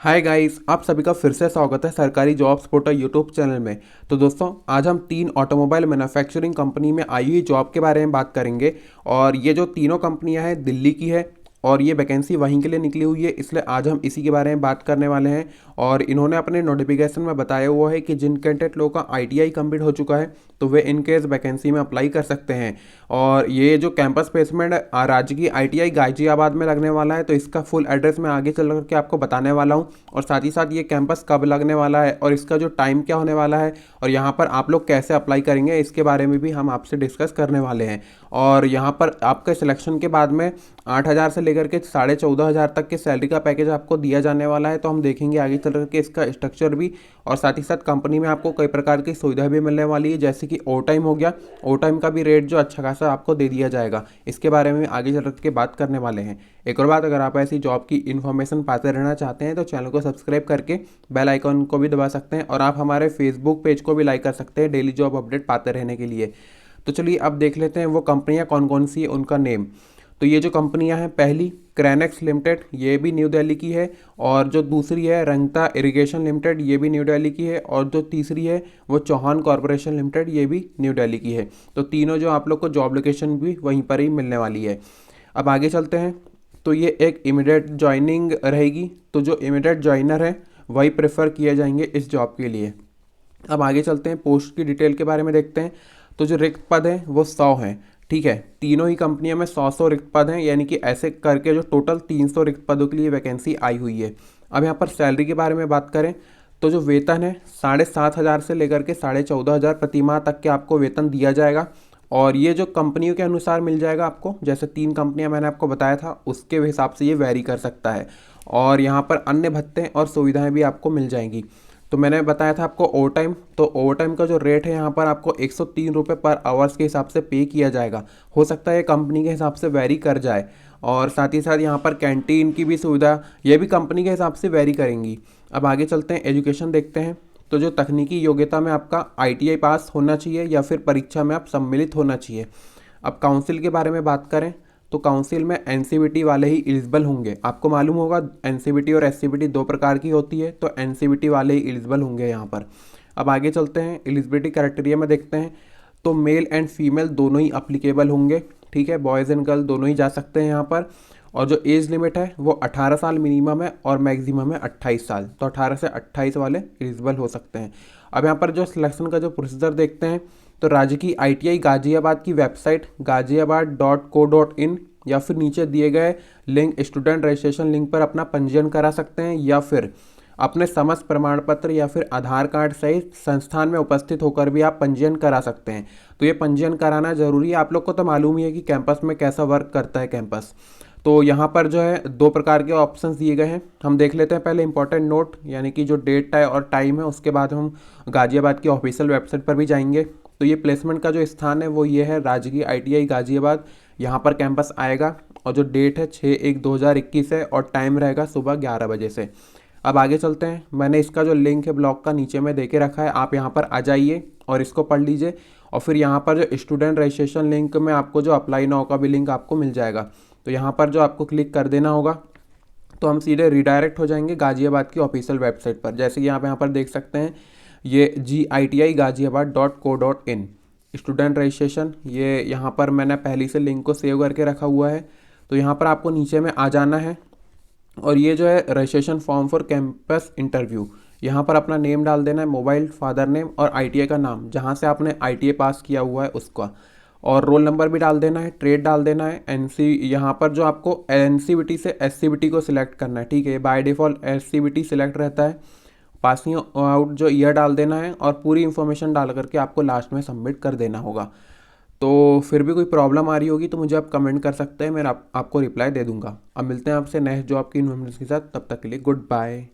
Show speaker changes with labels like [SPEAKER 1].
[SPEAKER 1] Hi guys, आप सभी का फिर से स्वागत है सरकारी जॉब्स पोर्टल यूट्यूब चैनल में। तो दोस्तों, आज हम तीन ऑटोमोबाइल मैन्युफैक्चरिंग कंपनी में आई हुई जॉब के बारे में बात करेंगे। और ये जो तीनों कंपनियां हैं दिल्ली की है और ये वैकेंसी वहीं के लिए निकली हुई है, इसलिए आज हम इसी के बारे में बात करने वाले हैं। और इन्होंने अपने नोटिफिकेशन में बताया हुआ है कि जिन कैंडिडेट लोगों का आईटीआई कंप्लीट हो चुका है तो वे इन केस वैकेंसी में अप्लाई कर सकते हैं। और ये जो कैंपस प्लेसमेंट राज्य की आईटीआई गाजियाबाद में लगने वाला है, तो इसका फुल एड्रेस मैं आगे चल करके आपको बताने वाला हूँ। और साथ ही साथ ये कैंपस कब लगने वाला है और इसका जो टाइम क्या होने वाला है और यहाँ पर आप लोग कैसे अप्लाई करेंगे, इसके बारे में भी हम आपसे डिस्कस करने वाले हैं। और यहाँ पर आपके सिलेक्शन के बाद में 8,000 से लेकर के 14,500 तक के सैलरी का पैकेज आपको दिया जाने वाला है। तो हम देखेंगे आगे चल करके इसका स्ट्रक्चर भी। और साथ ही साथ कंपनी में आपको कई प्रकार की सुविधा भी मिलने वाली है, जैसे कि ओवर टाइम हो गया। ओवर टाइम का भी रेट जो अच्छा खासा आपको दे दिया जाएगा, इसके बारे में आगे चल के बात करने वाले हैं। एक और बात, अगर आप ऐसी जॉब की इन्फॉर्मेशन पाते रहना चाहते हैं तो चैनल को सब्सक्राइब करके बेल आइकन को भी दबा सकते हैं। और आप हमारे फेसबुक पेज को भी लाइक कर सकते हैं डेली जॉब अपडेट पाते रहने के लिए। तो चलिए अब देख लेते हैं वो कंपनियां कौन कौन सी है, उनका नेम। तो ये जो कंपनियां हैं, पहली क्रैनेक्स लिमिटेड, ये भी न्यू दिल्ली की है। और जो दूसरी है रंगता इरिगेशन लिमिटेड, ये भी न्यू दिल्ली की है। और जो तीसरी है वो चौहान कॉरपोरेशन लिमिटेड, ये भी न्यू दिल्ली की है। तो तीनों जो आप लोग को जॉब लोकेशन भी वहीं पर ही मिलने वाली है। अब आगे चलते हैं। तो ये एक इमीडिएट ज्वाइनिंग रहेगी, तो जो इमीडिएट ज्वाइनर है वही प्रेफर किए जाएंगे इस जॉब के लिए। अब आगे चलते हैं, पोस्ट की डिटेल के बारे में देखते हैं। तो जो रिक्त पद हैं वो 100 हैं। ठीक है, तीनों ही कंपनियों में 100 रिक्त पद हैं, यानी कि ऐसे करके जो टोटल 300 रिक्त पदों के लिए वैकेंसी आई हुई है। अब यहाँ पर सैलरी के बारे में बात करें तो जो वेतन है 7,500 से लेकर के 14,500 प्रति माह तक के आपको वेतन दिया जाएगा। और ये जो कंपनियों के अनुसार मिल जाएगा आपको, जैसे तीन कंपनियां मैंने आपको बताया था उसके हिसाब से ये वैरी कर सकता है। और यहाँ पर अन्य भत्ते और सुविधाएं भी आपको मिल जाएंगी। तो मैंने बताया था आपको ओवर टाइम, तो ओवर टाइम का जो रेट है यहाँ पर आपको 103 रुपये पर आवर्स के हिसाब से पे किया जाएगा। हो सकता है ये कंपनी के हिसाब से वैरी कर जाए। और साथ ही साथ यहाँ पर कैंटीन की भी सुविधा, ये भी कंपनी के हिसाब से वैरी करेंगी। अब आगे चलते हैं, एजुकेशन देखते हैं। तो जो तकनीकी योग्यता में आपका आईटीआई पास होना चाहिए या फिर परीक्षा में आप सम्मिलित होना चाहिए। अब काउंसिल के बारे में बात करें तो काउंसिल में एनसीवीटी वाले ही एलिजिबल होंगे। आपको मालूम होगा एनसीवीटी और एससीवीटी दो प्रकार की होती है, तो एनसीवीटी वाले ही एलिजिबल होंगे यहाँ पर। अब आगे चलते हैं, एलिजिबिलिटी क्राइटेरिया में देखते हैं। तो मेल एंड फीमेल दोनों ही अप्लीकेबल होंगे। ठीक है, बॉयज़ एंड गर्ल दोनों ही जा सकते हैं यहाँ पर। और जो एज लिमिट है वो 18 साल मिनिमम है और मैक्सिमम है 28 साल। तो 18 से 28 वाले एलिजिबल हो सकते हैं। अब यहाँ पर जो सिलेक्शन का जो प्रोसीजर देखते हैं, तो राज्य की आईटीआई गाजियाबाद की वेबसाइट gaziabad.co.in या फिर नीचे दिए गए लिंक स्टूडेंट रजिस्ट्रेशन लिंक पर अपना पंजीयन करा सकते हैं, या फिर अपने समस्त प्रमाण पत्र या फिर आधार कार्ड सहित संस्थान में उपस्थित होकर भी आप पंजीयन करा सकते हैं। तो ये पंजीयन कराना जरूरी है। आप लोग को तो मालूम ही है कि कैंपस में कैसा वर्क करता है कैंपस। तो यहाँ पर जो है दो प्रकार के ऑप्शंस दिए गए हैं, हम देख लेते हैं। पहले इंपॉर्टेंट नोट, यानी कि जो डेट है और टाइम है, उसके बाद हम गाजियाबाद की ऑफिशियल वेबसाइट पर भी जाएंगे। तो ये प्लेसमेंट का जो स्थान है वो ये है राजकीय आईटीआई गाजियाबाद, यहाँ पर कैंपस आएगा। और जो डेट है 6/1/2021 है और टाइम रहेगा सुबह 11 बजे से। अब आगे चलते हैं, मैंने इसका जो लिंक है ब्लॉग का नीचे में देके रखा है, आप यहाँ पर आ जाइए और इसको पढ़ लीजिए। और फिर यहाँ पर जो स्टूडेंट रजिस्ट्रेशन लिंक में आपको जो अप्लाई नाउ का भी लिंक आपको मिल जाएगा। तो यहाँ पर जो आपको क्लिक कर देना होगा तो हम सीधे रिडायरेक्ट हो जाएंगे गाजियाबाद की ऑफिशियल वेबसाइट पर। जैसे कि आप यहाँ पर देख सकते हैं, ये GITI-Ghaziabad.co.in स्टूडेंट रजिस्ट्रेशन, ये यहाँ पर मैंने पहले से लिंक को सेव करके रखा हुआ है। तो यहाँ पर आपको नीचे में आ जाना है और ये जो है registration form for campus interview, यहाँ पर अपना नेम डाल देना है, मोबाइल, फादर नेम और आईटीआई का नाम, जहाँ से आपने आईटीआई पास किया हुआ है उसका। और रोल नंबर भी डाल देना है, ट्रेड डाल देना है, यहाँ पर जो आपको एनसीवीटी से एससीवीटी को सिलेक्ट करना है। ठीक है, बाय डिफ़ॉल्ट एससीवीटी सिलेक्ट रहता है। पासिंग आउट जो ईयर डाल देना है और पूरी इन्फॉर्मेशन डाल करके आपको लास्ट में सबमिट कर देना होगा। तो फिर भी कोई प्रॉब्लम आ रही होगी तो मुझे आप कमेंट कर सकते हैं, मैं आपको रिप्लाई दे दूंगा। अब मिलते हैं आपसे नेक्स्ट जॉब की इन्फॉर्मेशन के साथ, तब तक के लिए गुड बाय।